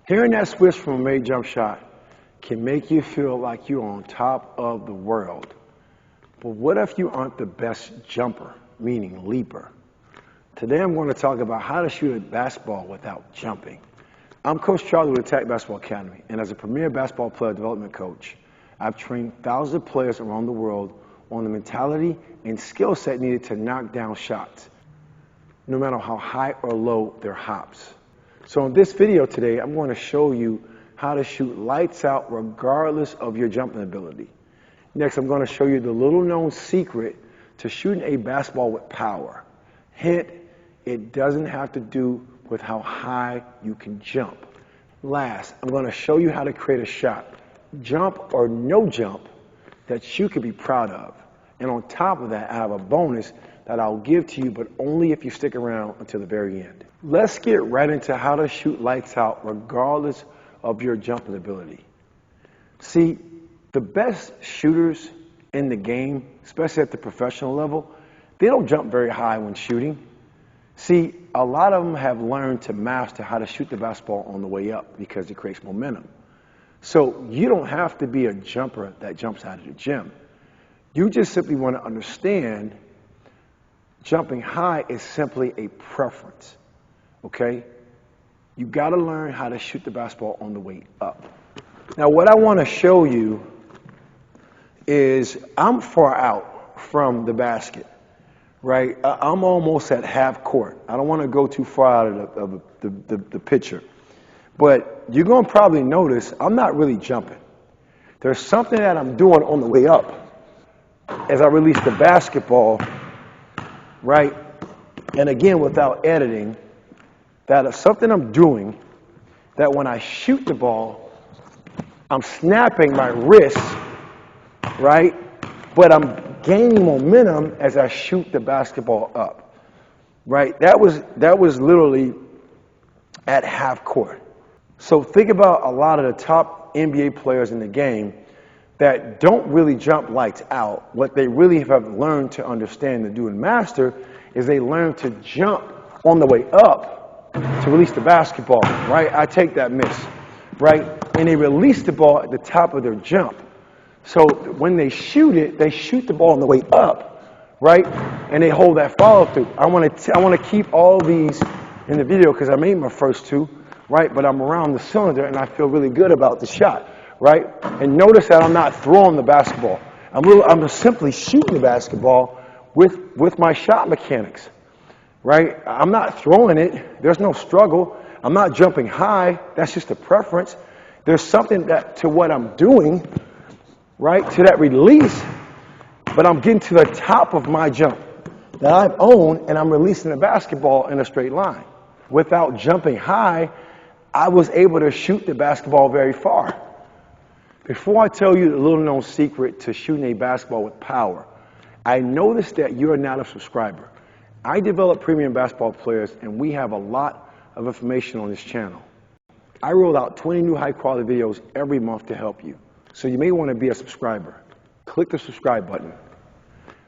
Hearing that switch from a made jump shot can make you feel like you're on top of the world. But what if you aren't the best jumper, meaning leaper? Today I'm going to talk about how to shoot a basketball without jumping. I'm Coach Charlie with Attack Basketball Academy, and as a premier basketball player development coach, I've trained thousands of players around the world on the mentality and skill set needed to knock down shots, no matter how high or low their hops. So in this video today, I'm going to show you how to shoot lights out regardless of your jumping ability. Next, I'm going to show you the little known secret to shooting a basketball with power. Hint, it doesn't have to do with how high you can jump. Last, I'm going to show you how to create a shot, jump or no jump, that you can be proud of. And on top of that, I have a bonus that I'll give to you, but only if you stick around until the very end. Let's get right into how to shoot lights out regardless of your jumping ability. See, the best shooters in the game, especially at the professional level, they don't jump very high when shooting. See, a lot of them have learned to master how to shoot the basketball on the way up because it creates momentum. So you don't have to be a jumper that jumps out of the gym. You just simply want to understand jumping high is simply a preference, okay? You got to learn how to shoot the basketball on the way up. Now, what I want to show you is I'm far out from the basket, right? I'm almost at half court. I don't want to go too far out of the picture. But you're going to probably notice I'm not really jumping. There's something that I'm doing on the way up as I release the basketball, right? And again, without editing, that is something I'm doing that when I shoot the ball, I'm snapping my wrist, right? But I'm gaining momentum as I shoot the basketball up, right? That was literally at half court. So think about a lot of the top NBA players in the game that don't really jump lights out. What they really have learned to understand and do and master is they learn to jump on the way up to release the basketball, right? I take that miss, right? And they release the ball at the top of their jump. So when they shoot it, they shoot the ball on the way up, right? And they hold that follow through. I want to keep all these in the video because I made my first two, right? But I'm around the cylinder and I feel really good about the shot, right? And notice that I'm not throwing the basketball. I'm simply shooting the basketball with my shot mechanics, right? I'm not throwing it. There's no struggle. I'm not jumping high. That's just a preference. There's something to what I'm doing, right, to that release, but I'm getting to the top of my jump that I've owned, and I'm releasing the basketball in a straight line. Without jumping high, I was able to shoot the basketball very far. Before I tell you the little known secret to shooting a basketball with power, I noticed that you're not a subscriber. I develop premium basketball players, and we have a lot of information on this channel. I roll out 20 new high-quality videos every month to help you. So you may want to be a subscriber. Click the subscribe button.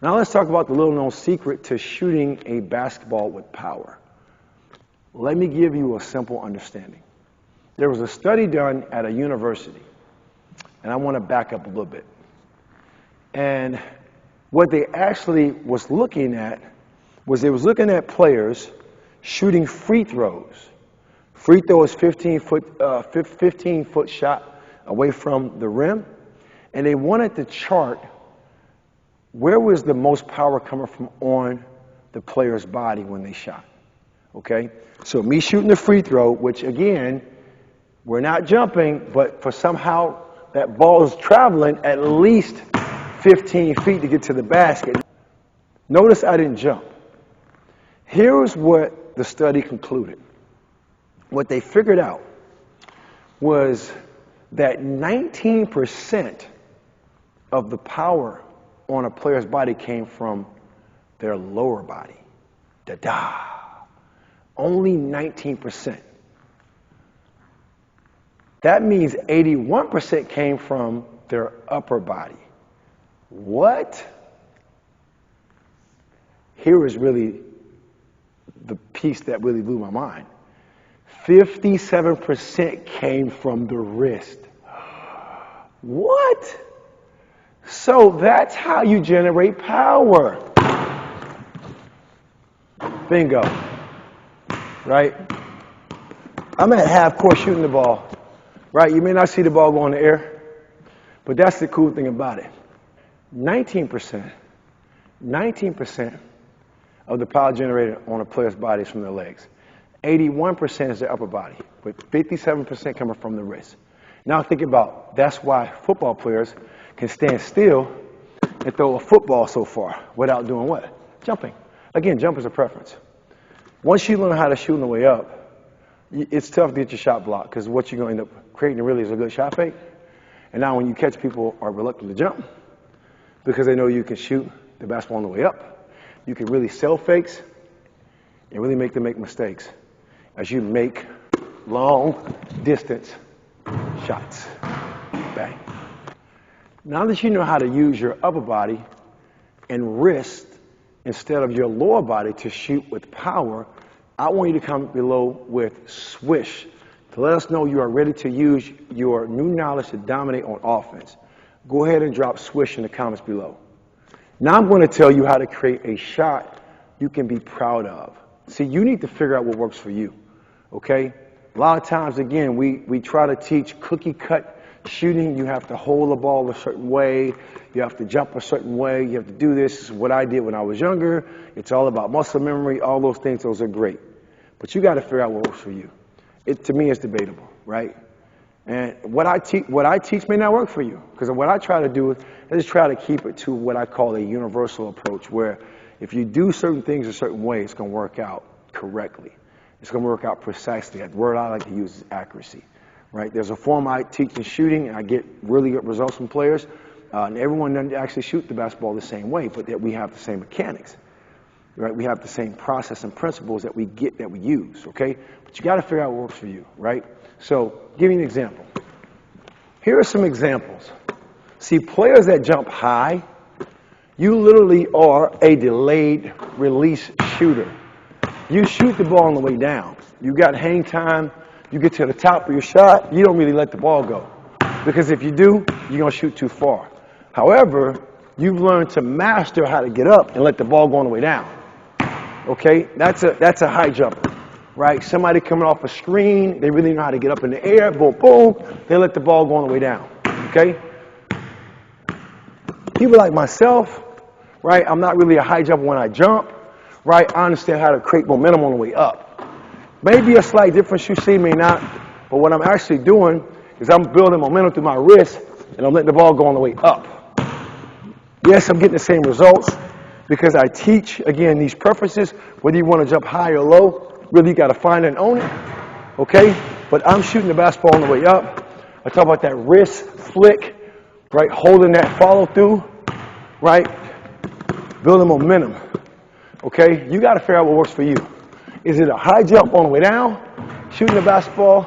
Now let's talk about the little known secret to shooting a basketball with power. Let me give you a simple understanding. There was a study done at a university, and I want to back up a little bit. And what they actually was looking at was they was looking at players shooting free throws. Free throw is 15-foot shot away from the rim, and they wanted to chart where was the most power coming from on the player's body when they shot. Okay, so me shooting the free throw, which again, we're not jumping, but for somehow that ball is traveling at least 15 feet to get to the basket. Notice I didn't jump. Here's what the study concluded. What they figured out was that 19% of the power on a player's body came from their lower body. Da-da. Only 19%. That means 81% came from their upper body. What? Here is really the piece that really blew my mind. 57% came from the wrist. What? So that's how you generate power. Bingo. Right? I'm at half court shooting the ball. Right? You may not see the ball go in the air, but that's the cool thing about it. 19% of the power generated on a player's body is from their legs. 81% is their upper body, with 57% coming from the wrist. Now think about, that's why football players can stand still and throw a football so far without doing what? Jumping. Again, jump is a preference. Once you learn how to shoot on the way up, it's tough to get your shot blocked, because what you're going to end up creating really is a good shot fake. And now when you catch, people are reluctant to jump because they know you can shoot the basketball on the way up. You can really sell fakes and really make them make mistakes as you make long distance shots. Bang. Now that you know how to use your upper body and wrist instead of your lower body to shoot with power, I want you to comment below with swish to let us know you are ready to use your new knowledge to dominate on offense. Go ahead and drop swish in the comments below. Now I'm going to tell you how to create a shot you can be proud of. See, you need to figure out what works for you, okay? A lot of times, again, we try to teach cookie-cut shooting. You have to hold the ball a certain way. You have to jump a certain way. You have to do this. This is what I did when I was younger. It's all about muscle memory. All those things, those are great. But you got to figure out what works for you. It, to me, is debatable, right? And what I teach may not work for you, because what I try to do is I just try to keep it to what I call a universal approach, where if you do certain things a certain way, it's going to work out correctly. It's going to work out precisely. The word I like to use is accuracy, right? There's a form I teach in shooting, and I get really good results from players, and everyone doesn't actually shoot the basketball the same way, but that we have the same mechanics, right? We have the same process and principles that we use, okay? But you got to figure out what works for you, right? So, give me an example. Here are some examples. See, players that jump high, you literally are a delayed release shooter. You shoot the ball on the way down. You got hang time. You get to the top of your shot, you don't really let the ball go. Because if you do, you're going to shoot too far. However, you've learned to master how to get up and let the ball go on the way down. Okay? That's a high jumper. Right? Somebody coming off a screen, they really know how to get up in the air, boom, boom, they let the ball go on the way down. Okay? People like myself, right? I'm not really a high jumper when I jump, right? I understand how to create momentum on the way up. Maybe a slight difference you see, may not, but what I'm actually doing is I'm building momentum through my wrist, and I'm letting the ball go on the way up. Yes, I'm getting the same results because I teach, again, these preferences, whether you want to jump high or low. Really, you got to find and own it, okay? But I'm shooting the basketball on the way up. I talk about that wrist flick, right? Holding that follow through, right? Building momentum, okay? You got to figure out what works for you. Is it a high jump on the way down, shooting the basketball,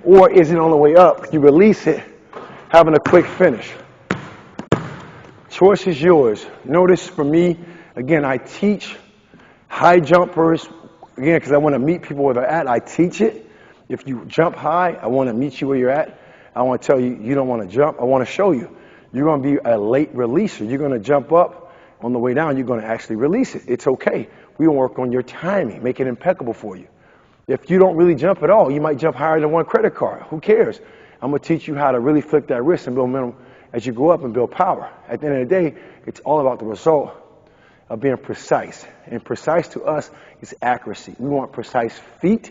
or is it on the way up? You release it, having a quick finish. Choice is yours. Notice for me, again, I teach high jumpers. Again, because I want to meet people where they're at, I teach it. If you jump high, I want to meet you where you're at. I want to tell you, you don't want to jump. I want to show you. You're going to be a late releaser. You're going to jump up on the way down. You're going to actually release it. It's okay. We will work on your timing, make it impeccable for you. If you don't really jump at all, you might jump higher than one credit card. Who cares? I'm going to teach you how to really flick that wrist and build momentum as you go up and build power. At the end of the day, it's all about the result of being precise. And precise to us is accuracy. We want precise feet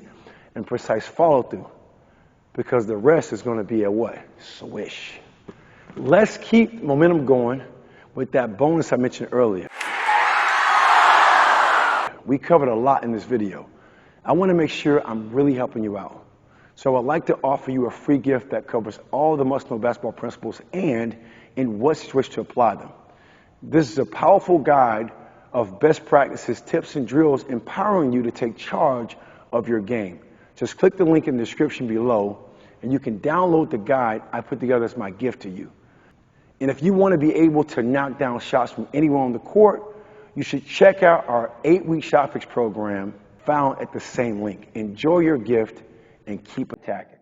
and precise follow through, because the rest is going to be a what? Swish. Let's keep momentum going with that bonus I mentioned earlier. We covered a lot in this video. I want to make sure I'm really helping you out. So I'd like to offer you a free gift that covers all the must-know basketball principles and in what situation to apply them. This is a powerful guide of best practices, tips, and drills empowering you to take charge of your game. Just click the link in the description below, and you can download the guide I put together as my gift to you. And if you want to be able to knock down shots from anywhere on the court, you should check out our 8-week shot fix program found at the same link. Enjoy your gift and keep attacking.